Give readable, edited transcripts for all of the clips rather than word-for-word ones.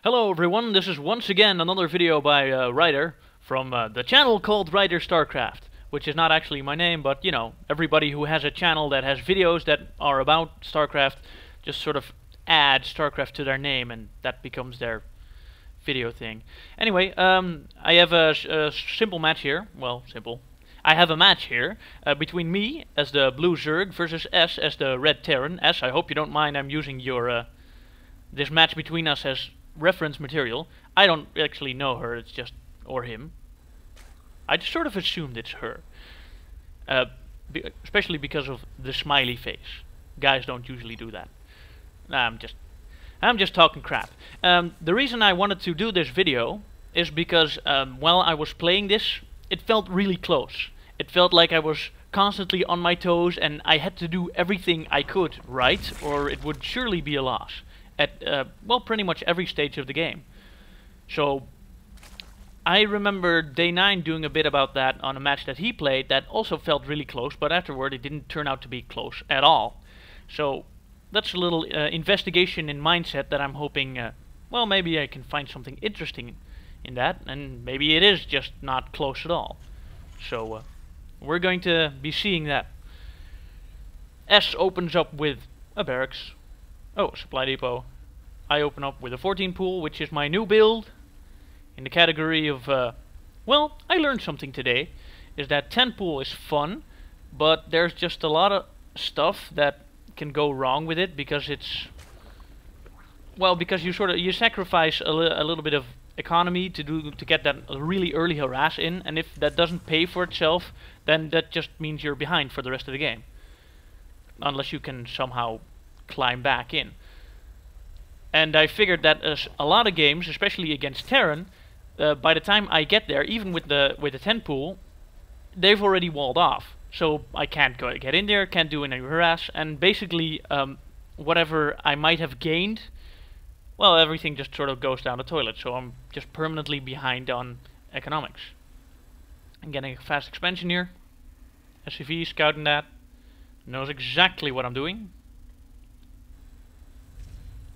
Hello everyone, this is once again another video by Ryder from the channel called Ryder StarCraft, which is not actually my name, but you know, everybody who has a channel that has videos that are about StarCraft just sort of add StarCraft to their name and that becomes their video thing. Anyway, I have a simple match here, well, simple. I have a match here between me as the blue Zerg versus S as the red Terran. S, I hope you don't mind I'm using your this match between us as reference material. I don't actually know her, it's just, or him. I just sort of assumed it's her. Especially because of the smiley face. Guys don't usually do that. Nah, I'm just talking crap. The reason I wanted to do this video is because while I was playing this, it felt really close. It felt like I was constantly on my toes and I had to do everything I could right, or it would surely be a loss. At, well, pretty much every stage of the game. So, I remember Day 9 doing a bit about that on a match that he played that also felt really close, but afterward it didn't turn out to be close at all. So, that's a little investigation in mindset that I'm hoping, well, maybe I can find something interesting in that, and maybe it is just not close at all. So, we're going to be seeing that. S opens up with a barracks. Oh, supply depot. I open up with a 14 pool, which is my new build. In the category of, well, I learned something today. Is that 10 pool is fun, but there's just a lot of stuff that can go wrong with it because it's, well, because you sacrifice a little bit of economy to get that really early harass in, and if that doesn't pay for itself, then that just means you're behind for the rest of the game. Unless you can somehow climb back in. And I figured that a lot of games, especially against Terran, by the time I get there, even with the 10 pool, they've already walled off. So I can't get in there, can't do any harass, and basically whatever I might have gained, well, everything just sort of goes down the toilet. So I'm just permanently behind on economics. I'm getting a fast expansion here. SCV scouting that, knows exactly what I'm doing.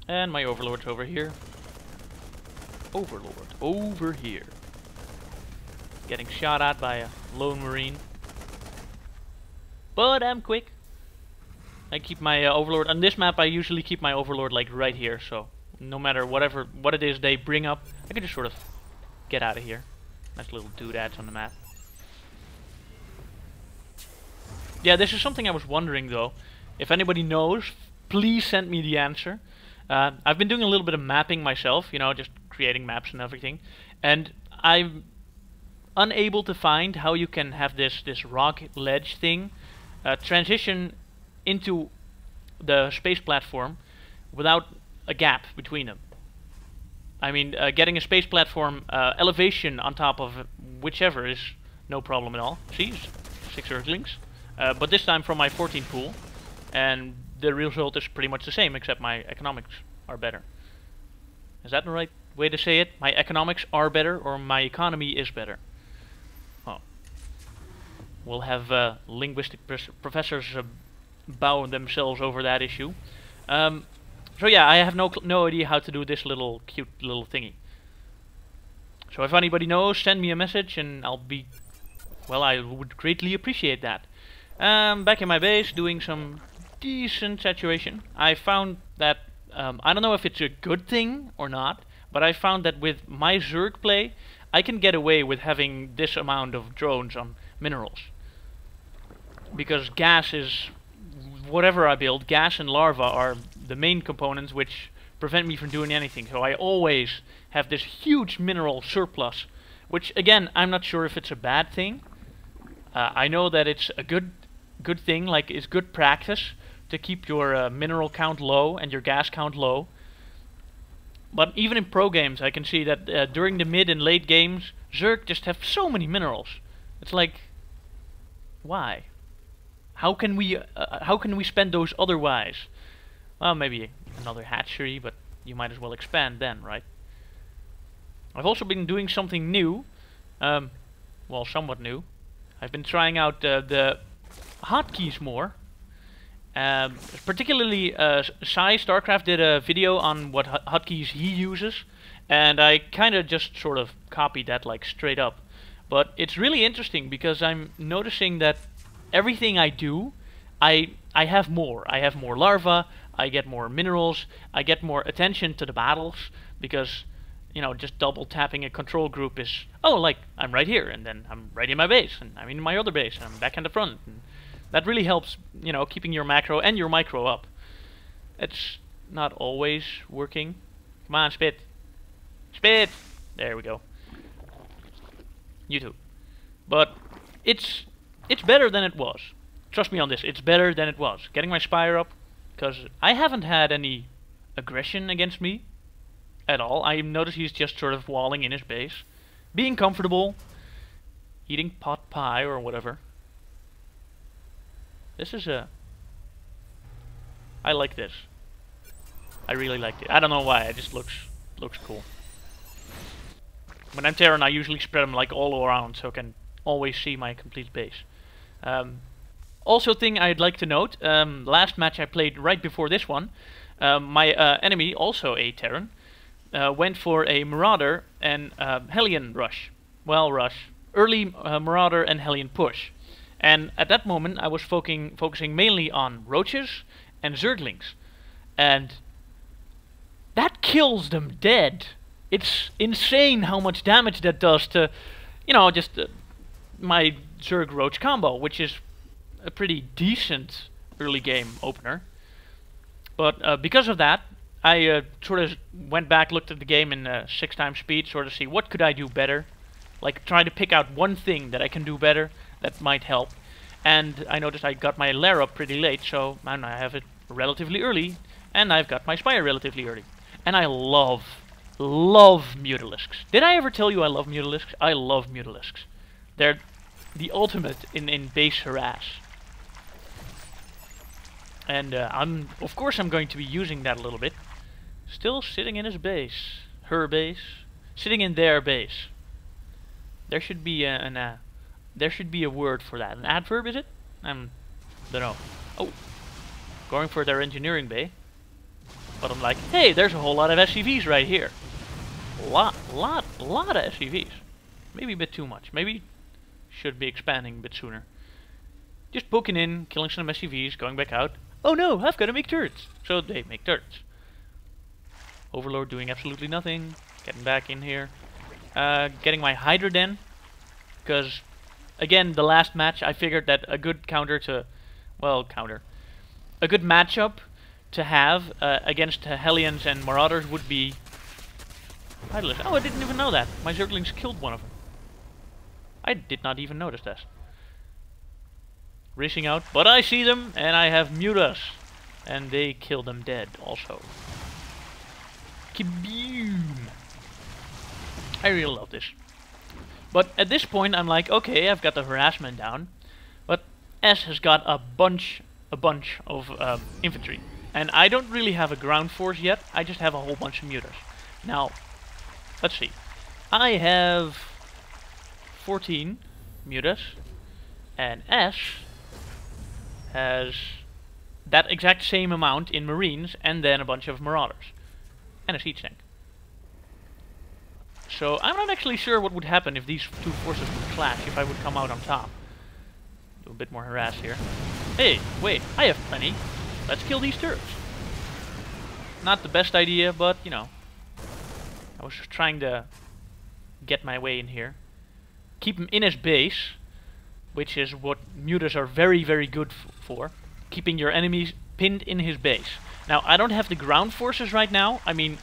And my overlord's over here. Overlord, over here. Getting shot at by a lone marine. But I'm quick. I keep my overlord. On this map I usually keep my overlord like right here, so no matter what it is they bring up, I can just sort of get out of here. Nice little doodads on the map. Yeah, this is something I was wondering though. If anybody knows, please send me the answer. I've been doing a little bit of mapping myself, you know, just creating maps and everything, and I'm unable to find how you can have this rock ledge thing transition into the space platform without a gap between them. I mean, getting a space platform elevation on top of whichever is no problem at all. See, 6 Earthlings, but this time from my 14 pool, and the result is pretty much the same, except my economics are better. Is that the right way to say it? My economics are better, or my economy is better? Well, we'll have linguistic professors bow themselves over that issue. So yeah, I have no idea how to do this little cute little thingy. So if anybody knows, send me a message, and I'll be, well, I would greatly appreciate that. Back in my base, doing some decent saturation. I found that, I don't know if it's a good thing or not, but I found that with my Zerg play, I can get away with having this amount of drones on minerals. Because gas is, whatever I build, gas and larva are the main components which prevent me from doing anything. So I always have this huge mineral surplus, which again, I'm not sure if it's a bad thing. I know that it's a good thing, like it's good practice to keep your mineral count low and your gas count low. But even in pro games I can see that during the mid and late games Zerg just have so many minerals. It's like, why? How can we spend those otherwise? Well, maybe another hatchery, but you might as well expand then, right? I've also been doing something new, well, somewhat new. I've been trying out the hotkeys more. Um, Particularly, Sai Starcraft did a video on what hotkeys he uses, and I kind of just sort of copied that like straight up. But it's really interesting because I'm noticing that everything I do, I have more. I have more larvae, I get more minerals, I get more attention to the battles, because, you know, just double tapping a control group is, oh, like, I'm right here, and then I'm right in my base, and I'm in my other base, and I'm back in the front. And that really helps, you know, keeping your macro and your micro up. It's not always working. Come on, spit. Spit! There we go. You too. But it's better than it was. Trust me on this, it's better than it was. Getting my Spire up, because I haven't had any aggression against me at all. I notice he's just sort of walling in his base, being comfortable, eating pot pie or whatever. This is a... I like this. I really like it. I don't know why, it just looks cool. When I'm Terran, I usually spread them like all around, so I can always see my complete base. Also, thing I'd like to note: last match I played right before this one, my enemy, also a Terran, went for a Marauder and Hellion rush. Well, rush. Early Marauder and Hellion push. And at that moment, I was focusing mainly on roaches and Zerglings, and that kills them dead. It's insane how much damage that does to, you know, just my Zerg Roach combo, which is a pretty decent early game opener. But because of that, I sort of went back, looked at the game in 6x speed, sort of see what could I do better. Like, try to pick out one thing that I can do better that might help. And I noticed I got my lair up pretty late, so I have it relatively early, and I've got my Spire relatively early. And I love Mutalisks. Did I ever tell you I love Mutalisks? I love Mutalisks. They're the ultimate in base harass. And of course I'm going to be using that a little bit. Still sitting in his base. Her base. Sitting in their base. There should be there should be a word for that. An adverb, is it? Don't know. Oh. Going for their engineering bay. But I'm like, hey, there's a whole lot of SCVs right here. Lot of SCVs. Maybe a bit too much. Maybe should be expanding a bit sooner. Just poking in, killing some SCVs, going back out. Oh no, I've got to make turrets. So they make turrets. Overlord doing absolutely nothing. Getting back in here. Getting my Hydra Den. Because, again, the last match I figured that a good counter to... Well, counter. A good matchup to have against Hellions and Marauders would be... Hydralisk. Oh, I didn't even know that. My Zerglings killed one of them. I did not even notice that. Racing out, but I see them, and I have Mutas. And they kill them dead, also. Kaboom! I really love this. But at this point, I'm like, okay, I've got the harassment down. But S has got a bunch of infantry. And I don't really have a ground force yet, I just have a whole bunch of Mutas. Now, let's see. I have 14 Mutas, and S has that exact same amount in Marines, and then a bunch of Marauders. And a siege tank. So I'm not actually sure what would happen if these two forces would clash, if I would come out on top. Do a bit more harass here. Hey, wait, I have plenty. Let's kill these turrets. Not the best idea, but, you know. I was just trying to get my way in here. Keep him in his base, which is what Mutas are very, very good for. Keeping your enemies pinned in his base. Now, I don't have the ground forces right now. I mean,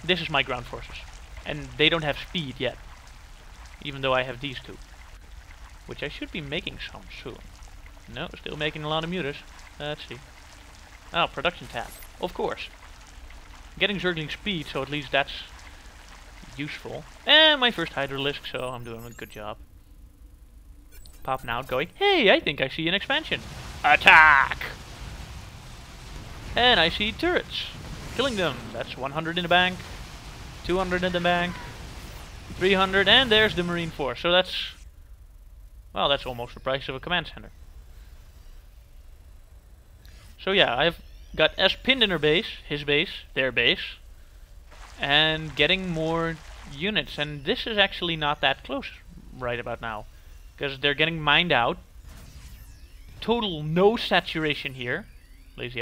this is my ground forces. And they don't have speed yet. Even though I have these two. Which I should be making some soon. No, still making a lot of Mutas. Let's see. Oh, production tab. Of course. Getting Zergling speed, so at least that's useful. And my first Hydralisk, so I'm doing a good job. Popping out, going, hey, I think I see an expansion. Attack! And I see turrets. Killing them. That's 100 in the bank. 200 in the bank. 300, and there's the Marine Force. So that's... Well, that's almost the price of a command center. So yeah, I've got S pinned in her base, his base, their base, and getting more units. And this is actually not that close right about now, because they're getting mined out. Total no saturation here. Lazy